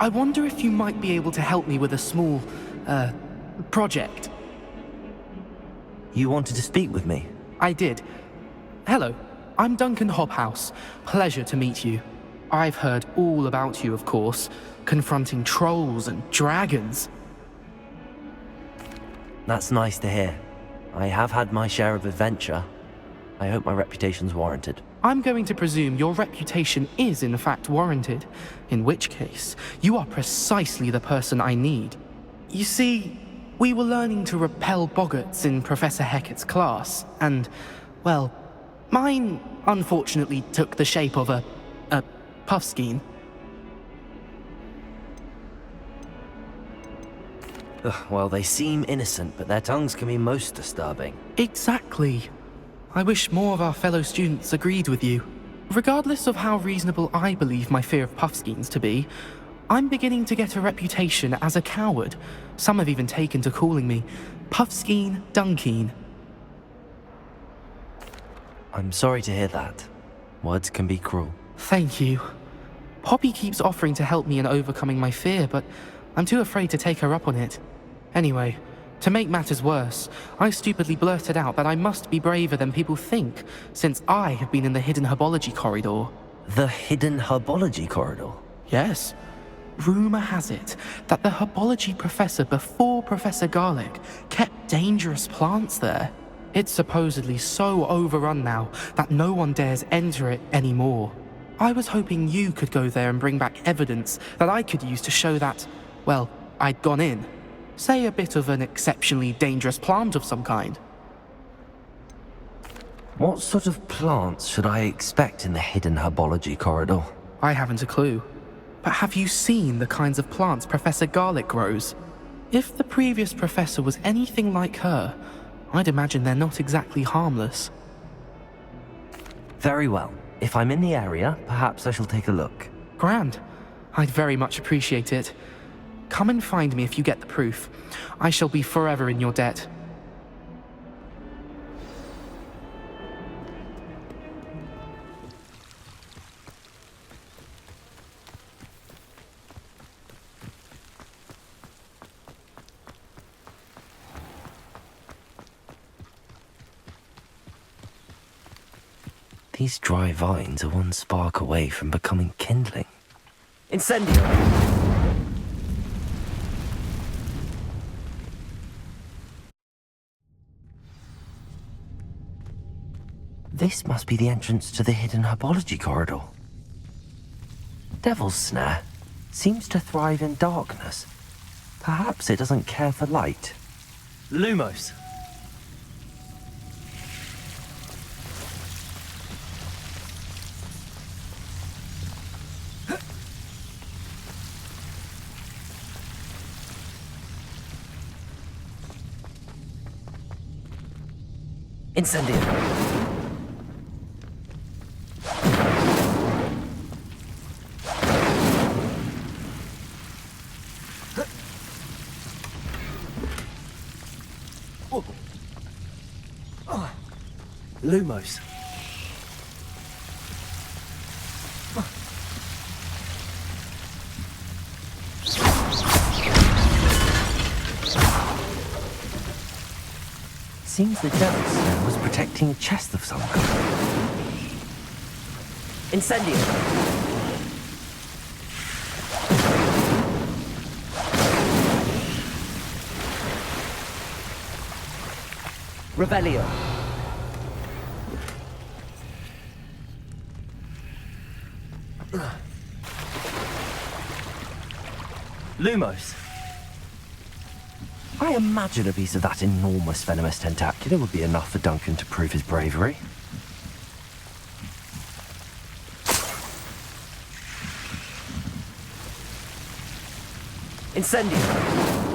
I wonder if you might be able to help me with a small, project. You wanted to speak with me? I did. Hello, I'm Duncan Hobhouse. Pleasure to meet you. I've heard all about you, of course, confronting trolls and dragons. That's nice to hear. I have had my share of adventure. I hope my reputation's warranted. I'm going to presume your reputation is in fact warranted, in which case, you are precisely the person I need. You see, we were learning to repel boggarts in Professor Hecat's class, and, well, mine unfortunately took the shape of a puffskein. Well, they seem innocent, but their tongues can be most disturbing. Exactly. I wish more of our fellow students agreed with you. Regardless of how reasonable I believe my fear of puffskeins to be, I'm beginning to get a reputation as a coward. Some have even taken to calling me Puffskeen Dunkeen. I'm sorry to hear that. Words can be cruel. Thank you. Poppy keeps offering to help me in overcoming my fear, but I'm too afraid to take her up on it. Anyway, to make matters worse, I stupidly blurted out that I must be braver than people think, since I have been in the hidden herbology corridor. The hidden herbology corridor? Yes. Rumour has it that the herbology professor before Professor Garlic kept dangerous plants there. It's supposedly so overrun now that no one dares enter it anymore. I was hoping you could go there and bring back evidence that I could use to show that, well, I'd gone in. Say a bit of an exceptionally dangerous plant of some kind. What sort of plants should I expect in the hidden herbology corridor? I haven't a clue. But have you seen the kinds of plants Professor Garlic grows? If the previous professor was anything like her, I'd imagine they're not exactly harmless. Very well. If I'm in the area, perhaps I shall take a look. Grand. I'd very much appreciate it. Come and find me if you get the proof. I shall be forever in your debt. These dry vines are one spark away from becoming kindling. Incendio! This must be the entrance to the hidden herbology corridor. Devil's Snare seems to thrive in darkness. Perhaps it doesn't care for light. Lumos! Incendio! Lumos. Seems the Devil's Snare was protecting a chest of some kind. Incendio! Revelio! Lumos! I imagine a piece of that enormous venomous tentacular would be enough for Duncan to prove his bravery. Incendio!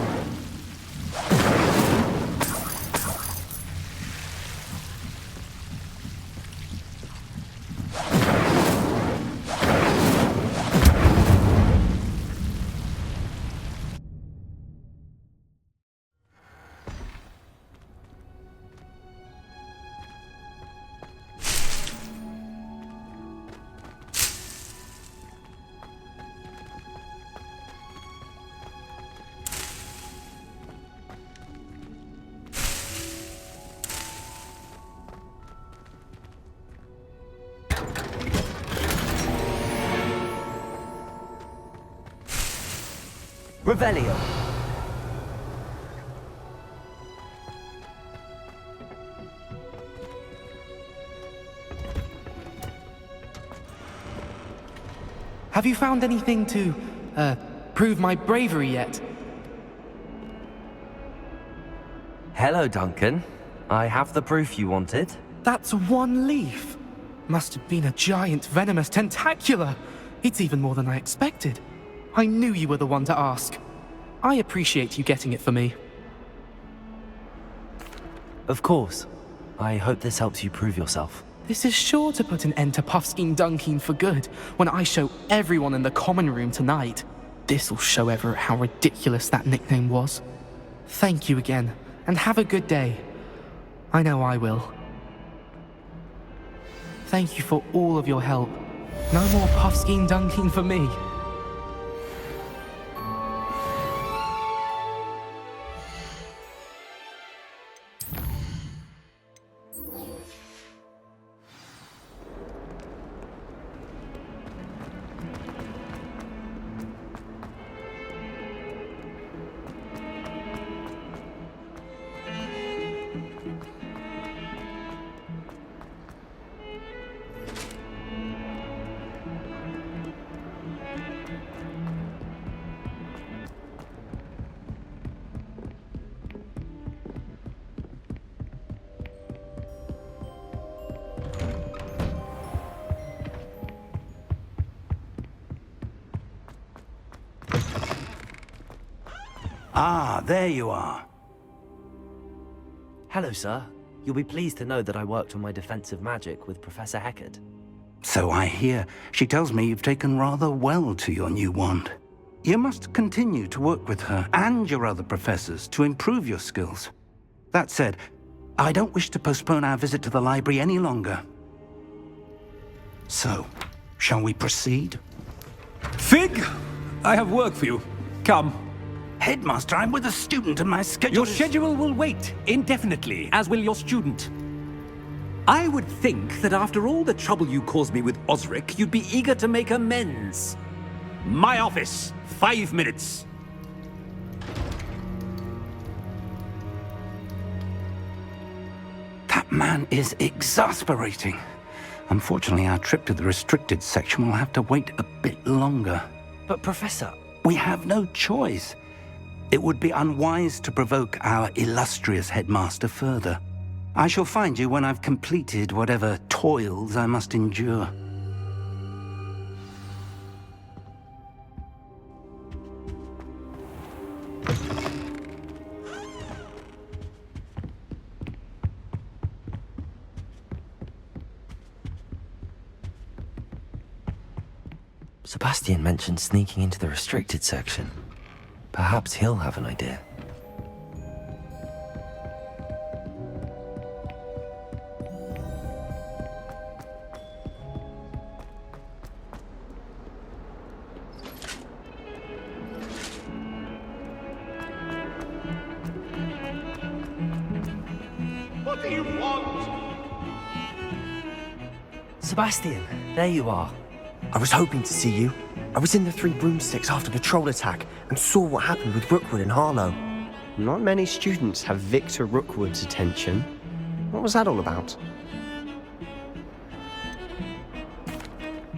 Revelio. Have you found anything to, prove my bravery yet? Hello, Duncan. I have the proof you wanted. That's one leaf. Must have been a giant venomous tentacula. It's even more than I expected. I knew you were the one to ask. I appreciate you getting it for me. Of course. I hope this helps you prove yourself. This is sure to put an end to Puffskein Dunkeen for good when I show everyone in the common room tonight. This'll show Everett how ridiculous that nickname was. Thank you again, and have a good day. I know I will. Thank you for all of your help. No more Puffskein Dunkeen for me. Ah, there you are. Hello, sir. You'll be pleased to know that I worked on my defensive magic with Professor Heckard. So I hear. She tells me you've taken rather well to your new wand. You must continue to work with her and your other professors to improve your skills. That said, I don't wish to postpone our visit to the library any longer. So, shall we proceed? Fig, I have work for you. Come. Headmaster, I'm with a student and my schedule Your schedule will wait indefinitely, as will your student. I would think that after all the trouble you caused me with Osric, you'd be eager to make amends. My office, 5 minutes. That man is exasperating. Unfortunately, our trip to the restricted section will have to wait a bit longer. But, Professor... We have no choice. It would be unwise to provoke our illustrious headmaster further. I shall find you when I've completed whatever toils I must endure. Sebastian mentioned sneaking into the restricted section. Perhaps he'll have an idea. What do you want? Sebastian, there you are. I was hoping to see you. I was in the Three Broomsticks after the troll attack and saw what happened with Rookwood and Harlow. Not many students have Victor Rookwood's attention. What was that all about?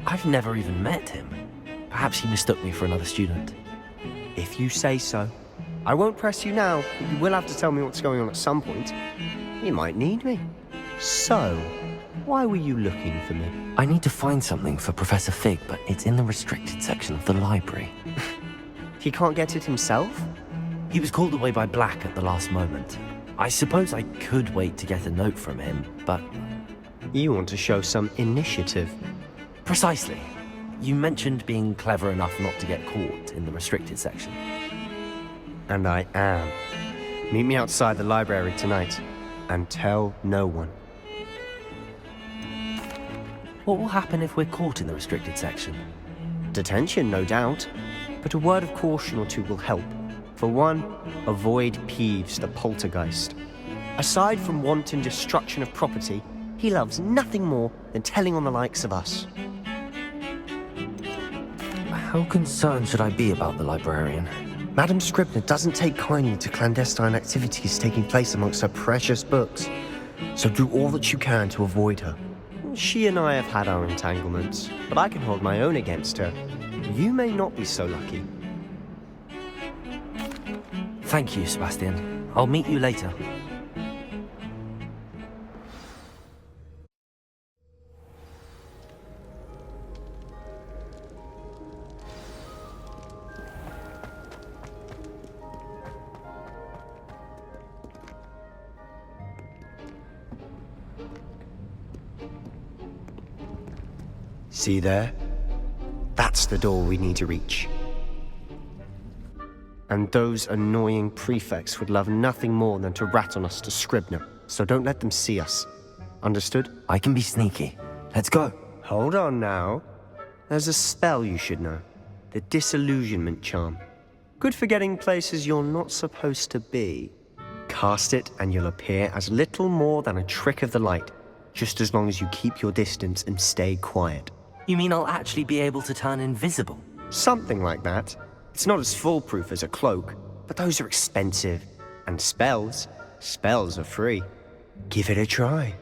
I've never even met him. Perhaps he mistook me for another student. If you say so. I won't press you now, but you will have to tell me what's going on at some point. You might need me. So, why were you looking for me? I need to find something for Professor Fig, but it's in the restricted section of the library. He can't get it himself? He was called away by Black at the last moment. I suppose I could wait to get a note from him, but... You want to show some initiative. Precisely. You mentioned being clever enough not to get caught in the restricted section. And I am. Meet me outside the library tonight, and tell no one. What will happen if we're caught in the restricted section? Detention, no doubt. But a word of caution or two will help. For one, avoid Peeves, the poltergeist. Aside from wanton destruction of property, he loves nothing more than telling on the likes of us. How concerned should I be about the librarian? Madam Scribner doesn't take kindly to clandestine activities taking place amongst her precious books, so do all that you can to avoid her. She and I have had our entanglements, but I can hold my own against her. You may not be so lucky. Thank you, Sebastian. I'll meet you later. See there? That's the door we need to reach. And those annoying prefects would love nothing more than to rat on us to Scribner, so don't let them see us. Understood? I can be sneaky. Let's go. Hold on now. There's a spell you should know. The Disillusionment Charm. Good for getting places you're not supposed to be. Cast it and you'll appear as little more than a trick of the light, just as long as you keep your distance and stay quiet. You mean I'll actually be able to turn invisible? Something like that. It's not as foolproof as a cloak, but those are expensive. And spells are free. Give it a try.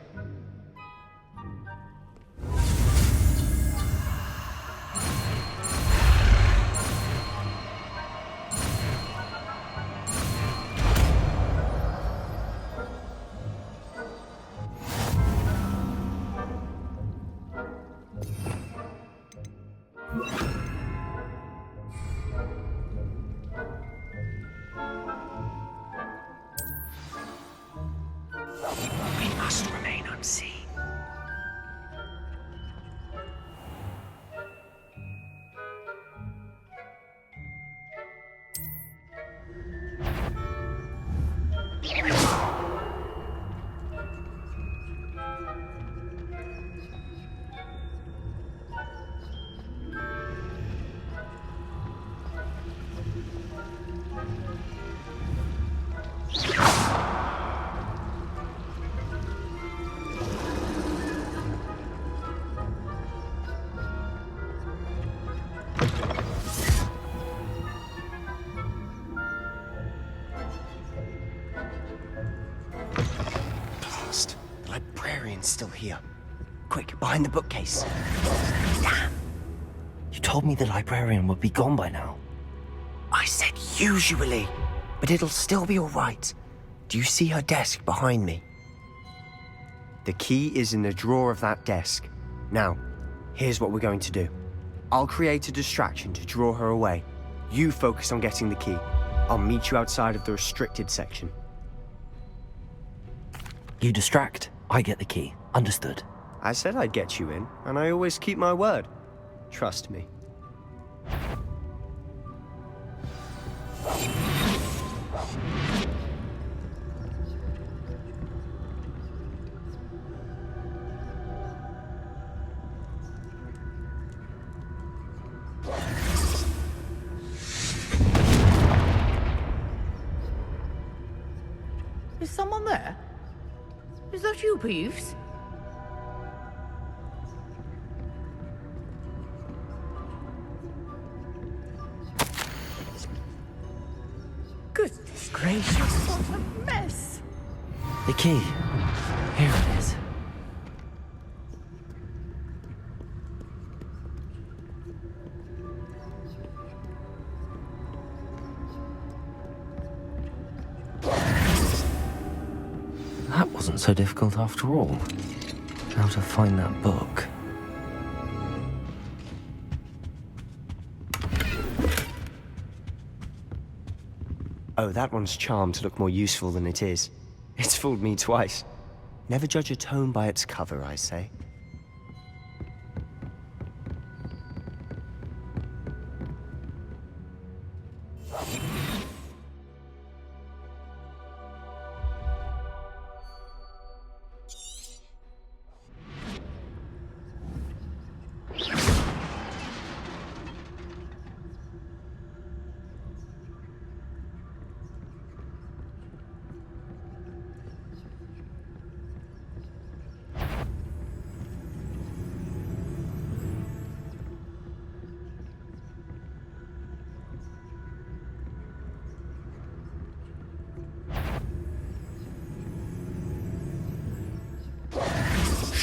We must remain unseen. Blast. The librarian's still here. Quick, behind the bookcase. Damn. You told me the librarian would be gone by now. I said usually, but it'll still be all right. Do you see her desk behind me? The key is in the drawer of that desk. Now, here's what we're going to do. I'll create a distraction to draw her away. You focus on getting the key. I'll meet you outside of the restricted section. You distract, I get the key. Understood. I said I'd get you in, and I always keep my word. Trust me. Is someone there? Is that you, Peeves? Goodness gracious, what a mess! The key. Here it is. That wasn't so difficult after all. How to find that book. Oh, that one's charmed to look more useful than it is. It's fooled me twice. Never judge a tome by its cover, I say.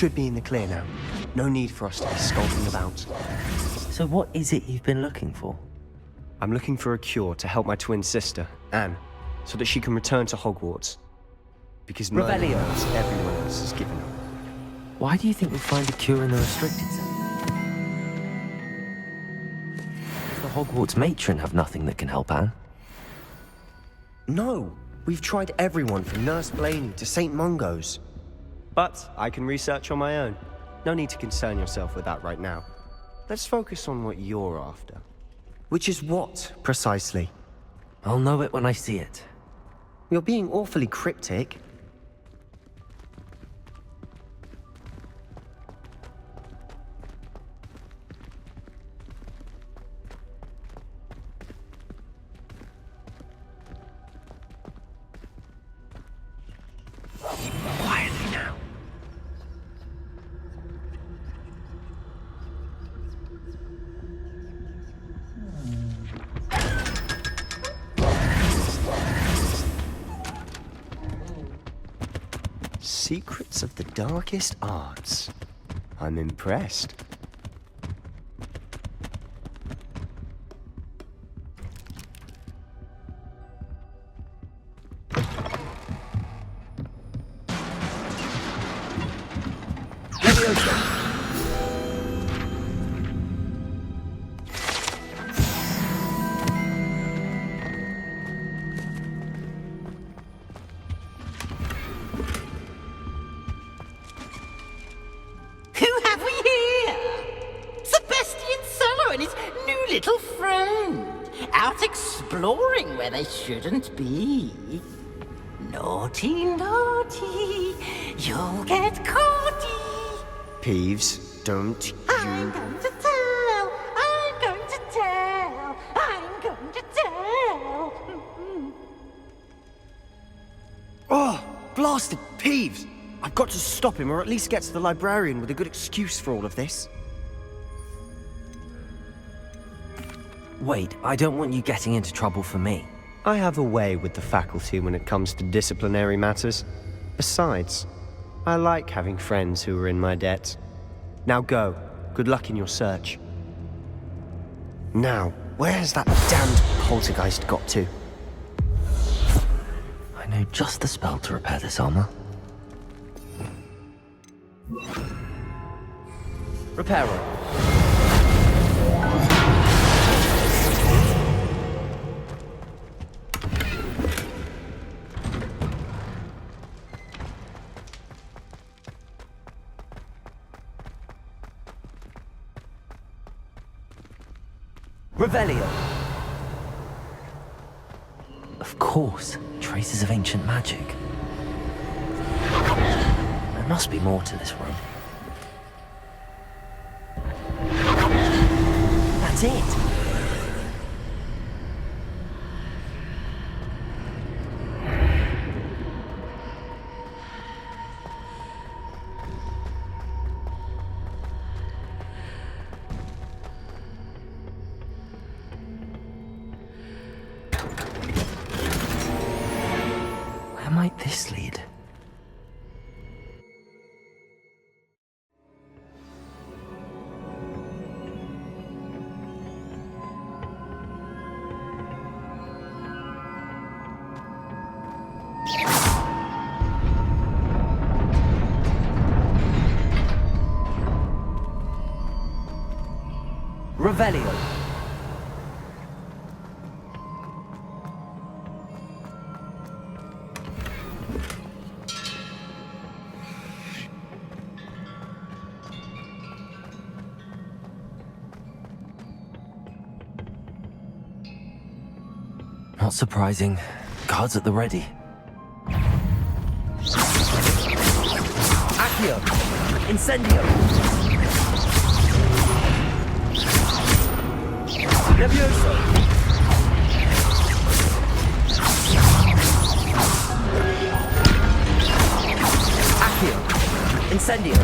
should be in the clear now. No need for us to be skulking about. So what is it you've been looking for? I'm looking for a cure to help my twin sister, Anne, so that she can return to Hogwarts. Because Revelio. everyone else has given up. Why do you think we'll find a cure in the restricted zone? Does the Hogwarts matron have nothing that can help Anne? No, we've tried everyone from Nurse Blaney to St. Mungo's. But I can research on my own. No need to concern yourself with that right now. Let's focus on what you're after. Which is what, precisely? I'll know it when I see it. You're being awfully cryptic. Quietly now. Secrets of the darkest arts. I'm impressed. Who have we here? Sebastian and his new little friend. Out exploring where they shouldn't be. Naughty, naughty. You'll get Caughty. Peeves, don't I'm you... going to tell. I'm going to tell. I'm going to tell. Oh, blasted Peeves! I've got to stop him, or at least get to the librarian with a good excuse for all of this. Wait, I don't want you getting into trouble for me. I have a way with the faculty when it comes to disciplinary matters. Besides, I like having friends who are in my debt. Now go. Good luck in your search. Now, where's that damned poltergeist got to? I know just the spell to repair this armor. Reparo. Revelio. Of course, traces of ancient magic. There must be more to this room. That's it. Where might this lead? Revelio. Not surprising. Guards at the ready. Accio! Incendio! Levioso! Accio! Incendio!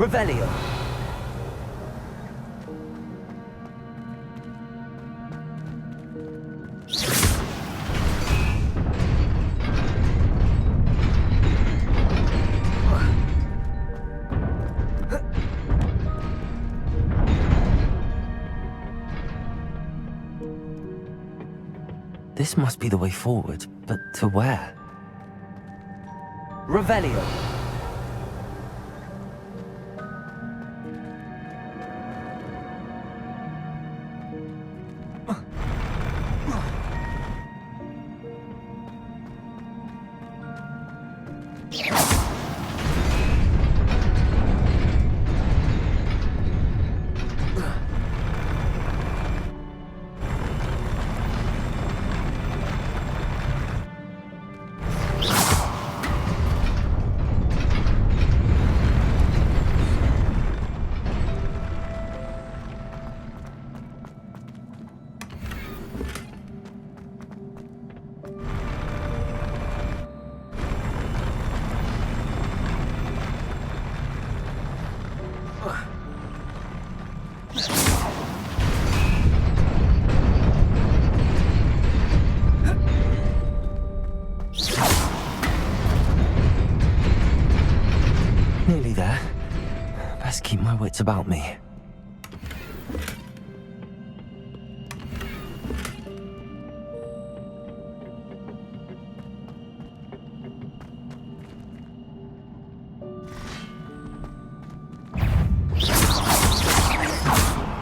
Revelio. This must be the way forward, but to where? Revelio. Nearly there. Best keep my wits about me.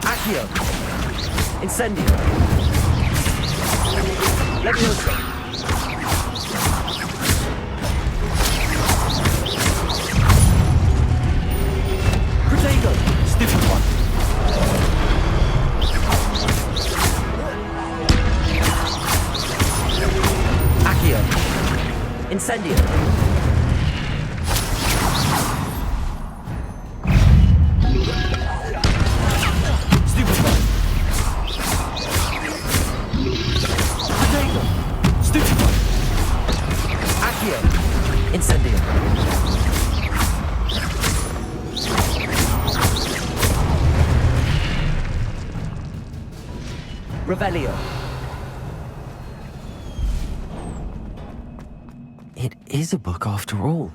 Accio! Incendio! Leviosa! Protego! Stupid one! Accio! Incendio! Stupid one! Protego! Stupid one! Accio! Incendio! Revelio. It is a book after all.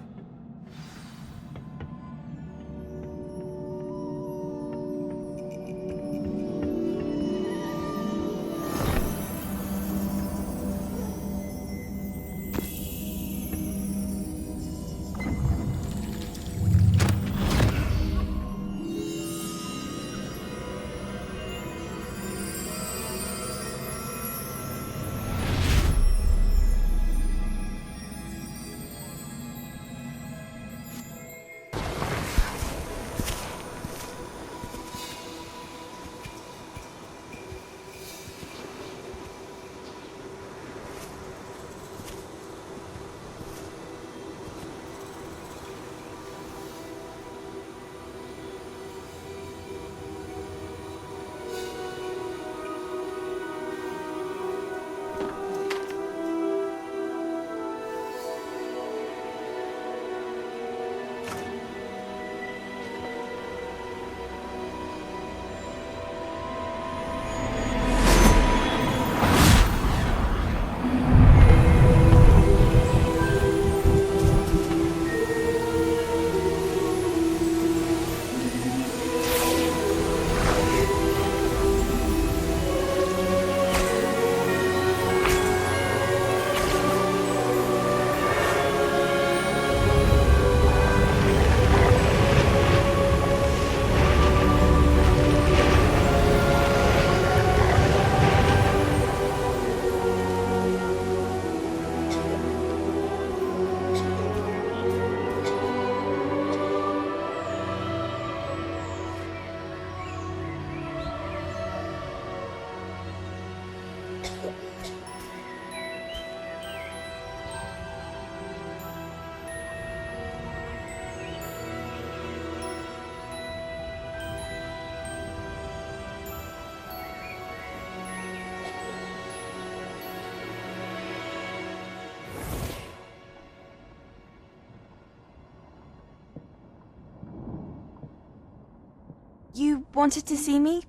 You wanted to see me?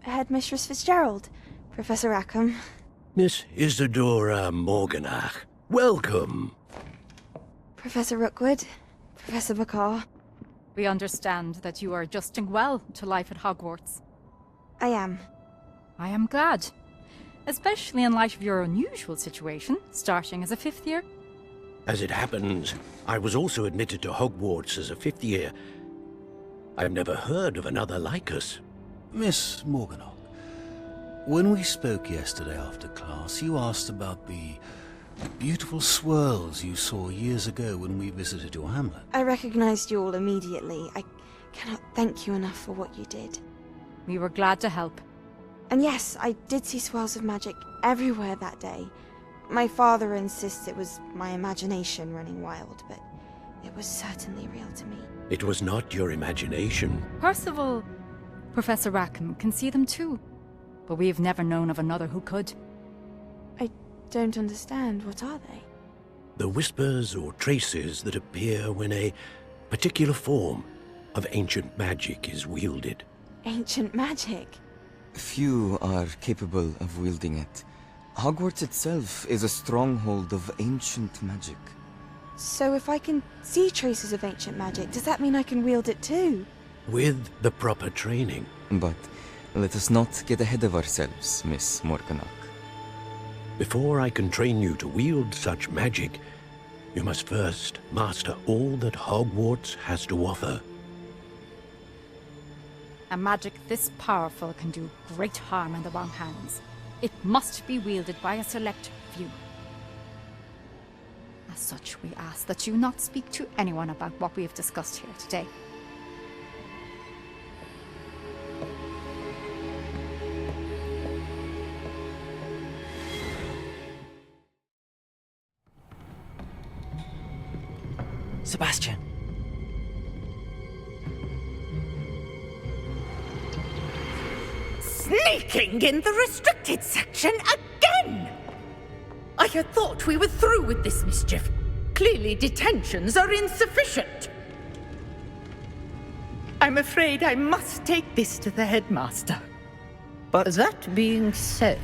Headmistress Fitzgerald, Professor Rackham. Miss Isadora Morganach, welcome. Professor Rookwood, Professor Bacar. We understand that you are adjusting well to life at Hogwarts. I am. I am glad. Especially in light of your unusual situation, starting as a 5th year. As it happens, I was also admitted to Hogwarts as a 5th year. I've never heard of another like us. Miss Morganach, when we spoke yesterday after class, you asked about the beautiful swirls you saw years ago when we visited your hamlet. I recognized you all immediately. I cannot thank you enough for what you did. We were glad to help. And yes, I did see swirls of magic everywhere that day. My father insists it was my imagination running wild, but it was certainly real to me. It was not your imagination. Percival, Professor Rackham can see them too. But we've never known of another who could. I don't understand. What are they? The whispers or traces that appear when a particular form of ancient magic is wielded. Ancient magic? Few are capable of wielding it. Hogwarts itself is a stronghold of ancient magic. So if I can see traces of ancient magic, does that mean I can wield it too? With the proper training. But let us not get ahead of ourselves, Miss Morganach. Before I can train you to wield such magic, you must first master all that Hogwarts has to offer. A magic this powerful can do great harm in the wrong hands. It must be wielded by a select few. As such, we ask that you not speak to anyone about what we have discussed here today. Sebastian. Sneaking in the restricted section again! I had thought we were through with this mischief. Clearly detentions are insufficient. I'm afraid I must take this to the headmaster. But that being said,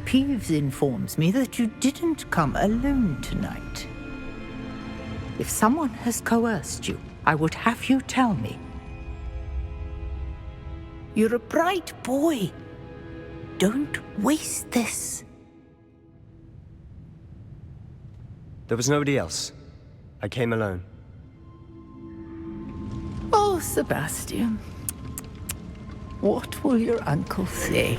Peeves informs me that you didn't come alone tonight. If someone has coerced you, I would have you tell me. You're a bright boy. Don't waste this. There was nobody else. I came alone. Oh, Sebastian. What will your uncle say?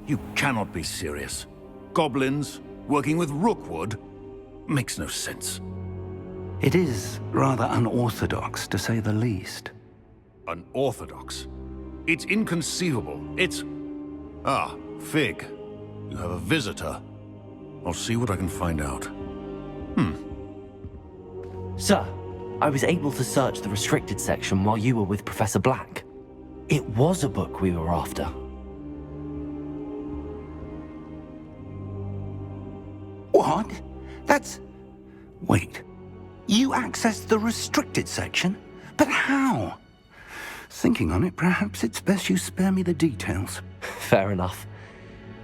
You cannot be serious. Goblins working with Rookwood makes no sense. It is rather unorthodox, to say the least. Unorthodox? It's inconceivable. It's... Ah, Fig. You have a visitor. I'll see what I can find out. Sir, I was able to search the restricted section while you were with Professor Black. It was a book we were after. What? That's... Wait. You accessed the restricted section? But how? Thinking on it, perhaps it's best you spare me the details. Fair enough.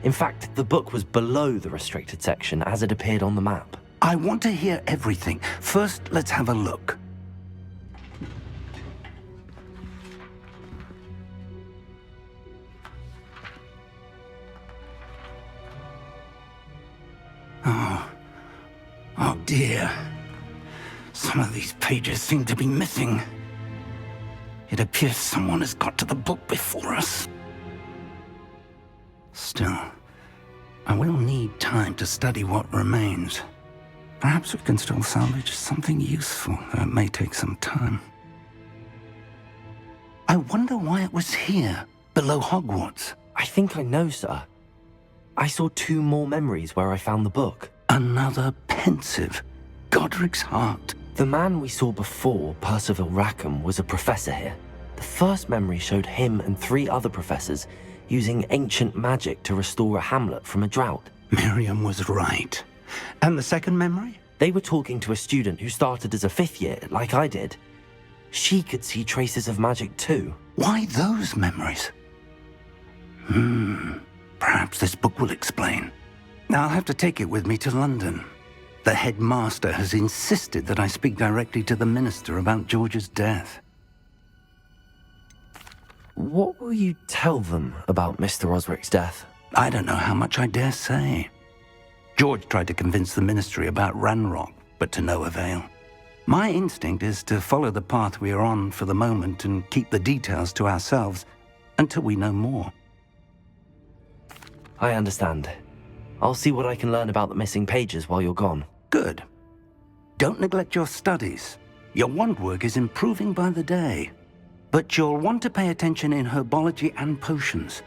In fact, the book was below the restricted section as it appeared on the map. I want to hear everything. First, let's have a look. Oh dear. Some of these pages seem to be missing. It appears someone has got to the book before us. Still, I will need time to study what remains. Perhaps we can still salvage something useful, though it may take some time. I wonder why it was here, below Hogwarts. I think I know, sir. I saw 2 more memories where I found the book. Another pensive. Godric's heart. The man we saw before, Percival Rackham, was a professor here. The first memory showed him and 3 other professors using ancient magic to restore a hamlet from a drought. Miriam was right. And the second memory? They were talking to a student who started as a 5th year, like I did. She could see traces of magic too. Why those memories? Perhaps this book will explain. I'll have to take it with me to London. The headmaster has insisted that I speak directly to the minister about George's death. What will you tell them about Mr. Osric's death? I don't know how much I dare say. George tried to convince the ministry about Ranrock, but to no avail. My instinct is to follow the path we are on for the moment and keep the details to ourselves until we know more. I understand. I'll see what I can learn about the missing pages while you're gone. Good. Don't neglect your studies. Your wand work is improving by the day. But you'll want to pay attention in herbology and potions.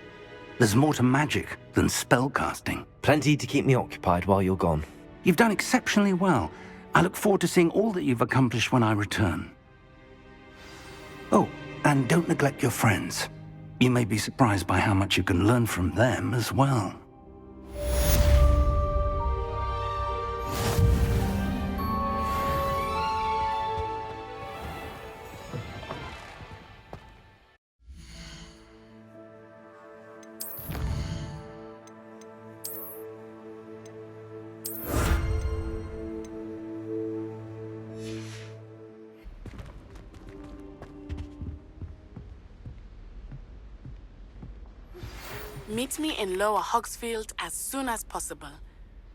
There's more to magic than spellcasting. Plenty to keep me occupied while you're gone. You've done exceptionally well. I look forward to seeing all that you've accomplished when I return. Oh, and don't neglect your friends. You may be surprised by how much you can learn from them as well. Meet me in Lower Hogsfield as soon as possible.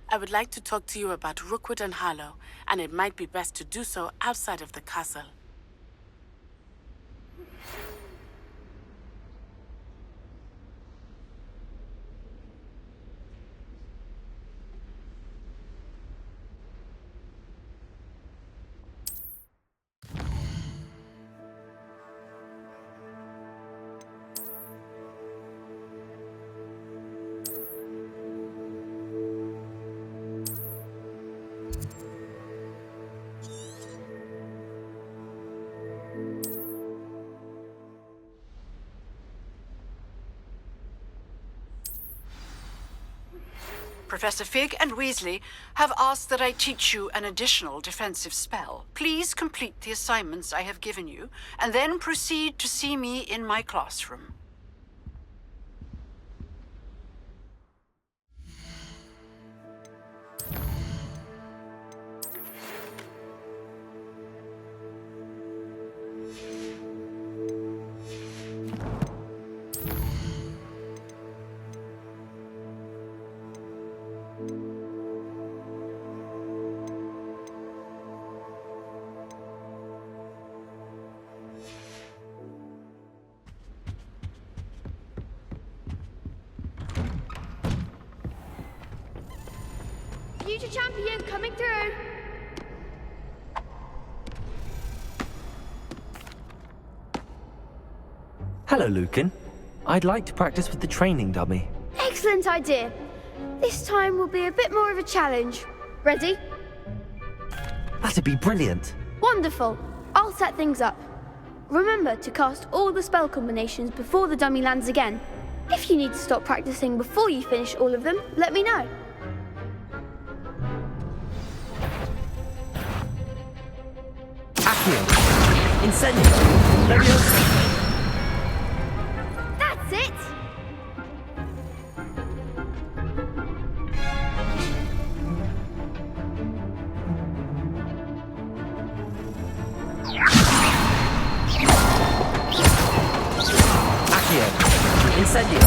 I would like to talk to you about Rookwood and Harlow, and it might be best to do so outside of the castle. Professor Fig and Weasley have asked that I teach you an additional defensive spell. Please complete the assignments I have given you, and then proceed to see me in my classroom. Future champion coming through. Hello, Lucan. I'd like to practice with the training dummy. Excellent idea. This time will be a bit more of a challenge. Ready? That'd be brilliant. Wonderful. I'll set things up. Remember to cast all the spell combinations before the dummy lands again. If you need to stop practicing before you finish all of them, let me know. Accio! Incendio! Leviosa! Incendio!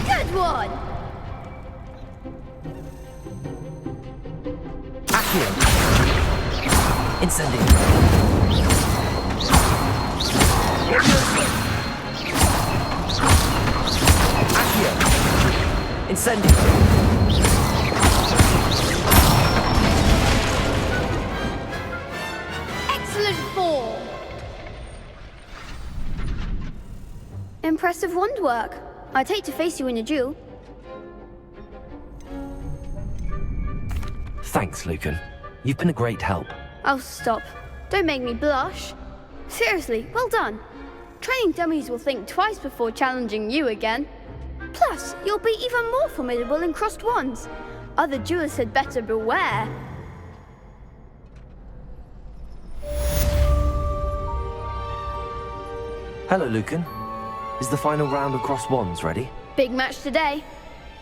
Good one! Accio! Incendio! Levioso! Accio! Incendio! Excellent form! Impressive wand work. I'd hate to face you in a duel. Thanks, Lucan. You've been a great help. Oh, stop. Don't make me blush. Seriously, well done. Training dummies will think twice before challenging you again. Plus, you'll be even more formidable in crossed wands. Other duelists had better beware. Hello, Lucan. Is the final round of cross wands ready? Big match today.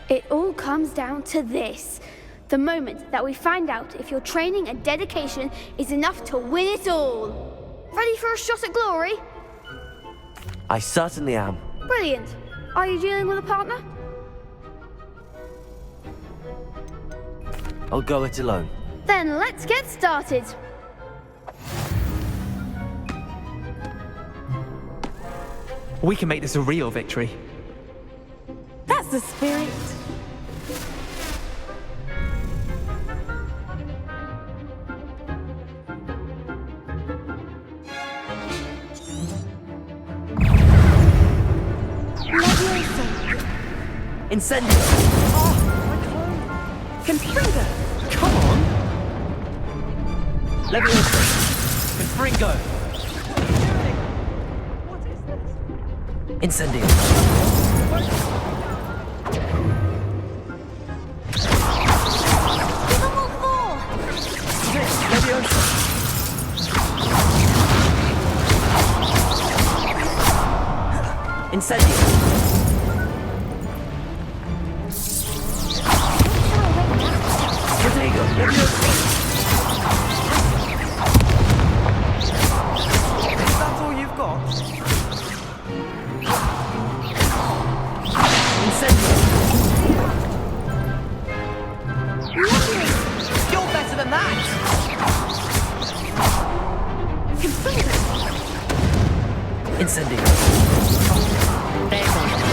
It all comes down to this. The moment that we find out if your training and dedication is enough to win it all. Ready for a shot at glory? I certainly am. Brilliant. Are you dealing with a partner? I'll go it alone. Then let's get started. We can make this a real victory. That's the spirit. Incendio! Oh, my clone. Confringo. Come on! Levioso! Confringo! What is this? Incendio! Give them all four. Levioso! Incendio! Protego! Levioso! That's all you've got? Incendio! You're better than that! Incendio! There goes.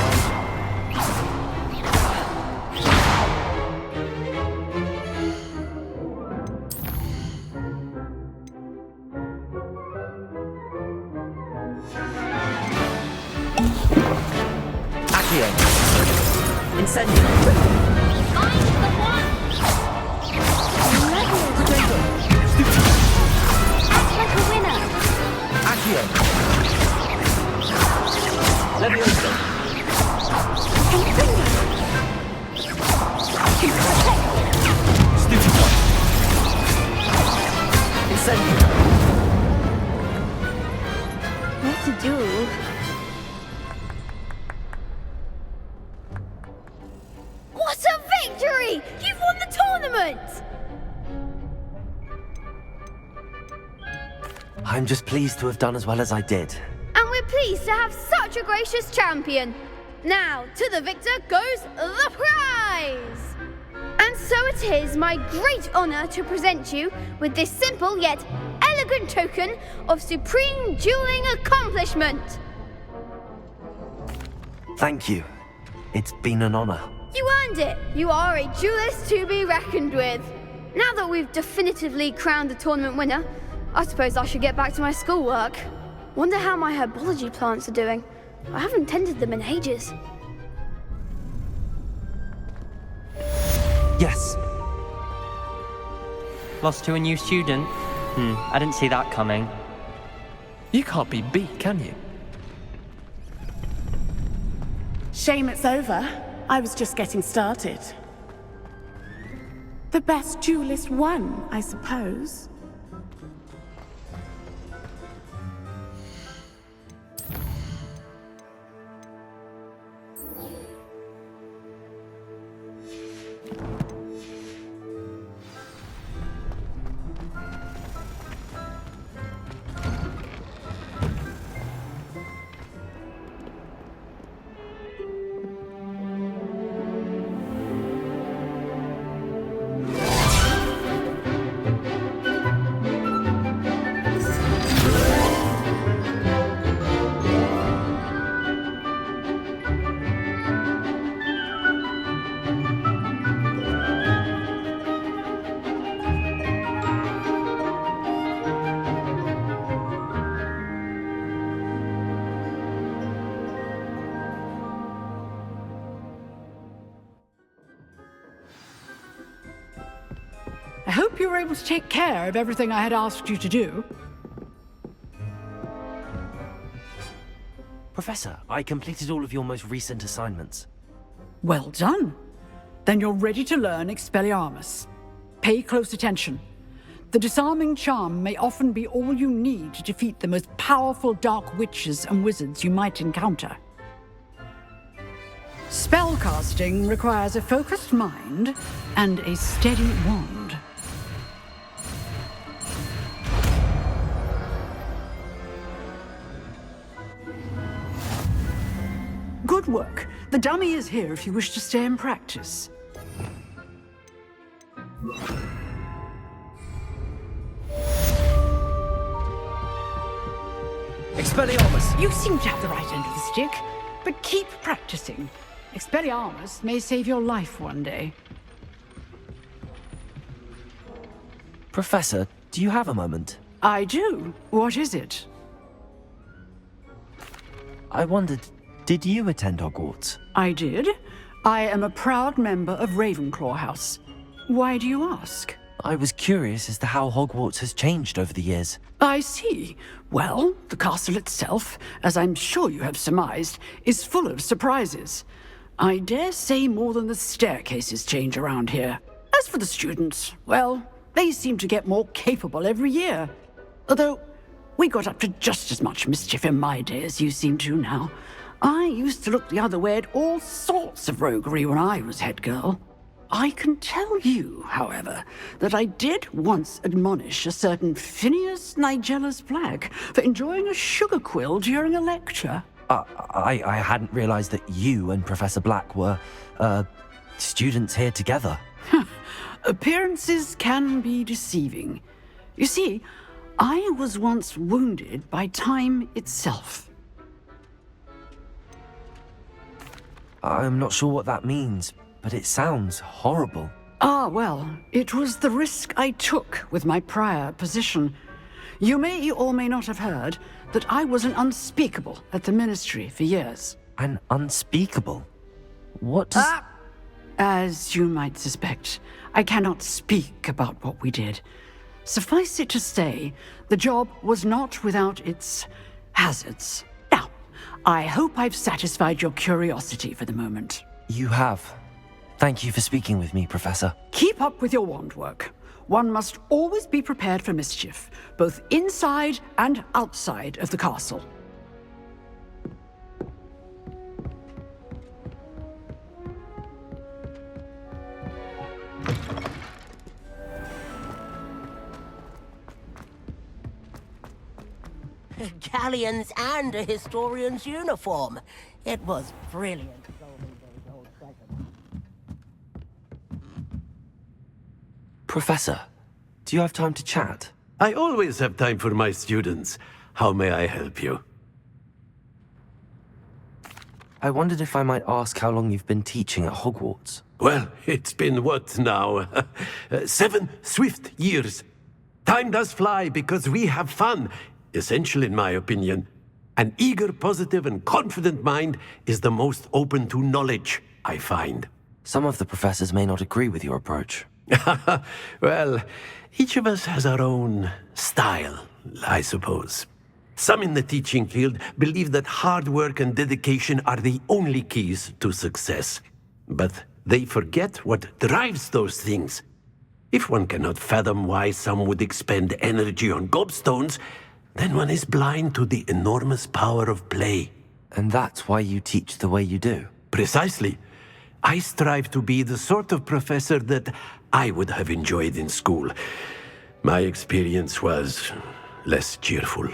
Accio! Incendio! I'm the one! Act like a winner! Accio! Levioso! Stupido! Incendio! What to do? What a victory! You've won the tournament! I'm just pleased to have done as well as I did. And we're pleased to have such a gracious champion. Now, to the victor goes the prize! And so it is my great honor to present you with this simple yet elegant token of supreme dueling accomplishment. Thank you. It's been an honor. You earned it. You are a duelist to be reckoned with. Now that we've definitively crowned the tournament winner, I suppose I should get back to my schoolwork. Wonder how my herbology plants are doing. I haven't tended them in ages. Yes. Lost to a new student? I didn't see that coming. You can't be beat, can you? Shame it's over. I was just getting started. The best duelist won, I suppose. I hope you were able to take care of everything I had asked you to do. Professor, I completed all of your most recent assignments. Well done. Then you're ready to learn Expelliarmus. Pay close attention. The disarming charm may often be all you need to defeat the most powerful dark witches and wizards you might encounter. Spellcasting requires a focused mind and a steady wand. Good work. The dummy is here if you wish to stay and practice. Expelliarmus! You seem to have the right end of the stick, but keep practicing. Expelliarmus may save your life one day. Professor, do you have a moment? I do. What is it? I wondered, did you attend Hogwarts? I did. I am a proud member of Ravenclaw House. Why do you ask? I was curious as to how Hogwarts has changed over the years. I see. Well, the castle itself, as I'm sure you have surmised, is full of surprises. I dare say more than the staircases change around here. As for the students, well, they seem to get more capable every year. Although, we got up to just as much mischief in my day as you seem to now. I used to look the other way at all sorts of roguery when I was head girl. I can tell you, however, that I did once admonish a certain Phineas Nigellus Black for enjoying a sugar quill during a lecture. I hadn't realized that you and Professor Black were, students here together. Appearances can be deceiving. You see, I was once wounded by time itself. I'm not sure what that means, but it sounds horrible. Ah, well, it was the risk I took with my prior position. You may or may not have heard that I was an unspeakable at the Ministry for years. An unspeakable? What does... As you might suspect, I cannot speak about what we did. Suffice it to say, the job was not without its hazards. Now, I hope I've satisfied your curiosity for the moment. You have. Thank you for speaking with me, Professor. Keep up with your wand work. One must always be prepared for mischief, both inside and outside of the castle. Galleons and a historian's uniform. It was brilliant. Professor, do you have time to chat? I always have time for my students. How may I help you? I wondered if I might ask how long you've been teaching at Hogwarts. Well, it's been what now? 7 swift years. Time does fly because we have fun. Essential in my opinion. An eager, positive, and confident mind is the most open to knowledge, I find. Some of the professors may not agree with your approach. Well, each of us has our own style, I suppose. Some in the teaching field believe that hard work and dedication are the only keys to success. But they forget what drives those things. If one cannot fathom why some would expend energy on gobstones, then one is blind to the enormous power of play. And that's why you teach the way you do? Precisely. I strive to be the sort of professor that I would have enjoyed in school. My experience was less cheerful.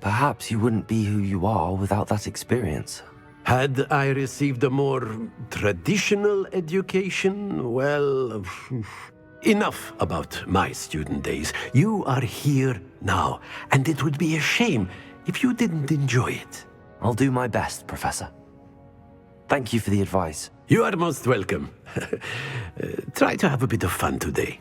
Perhaps you wouldn't be who you are without that experience. Had I received a more traditional education, well... Enough about my student days. You are here now, and it would be a shame if you didn't enjoy it. I'll do my best, Professor. Thank you for the advice. You are most welcome. Try to have a bit of fun today.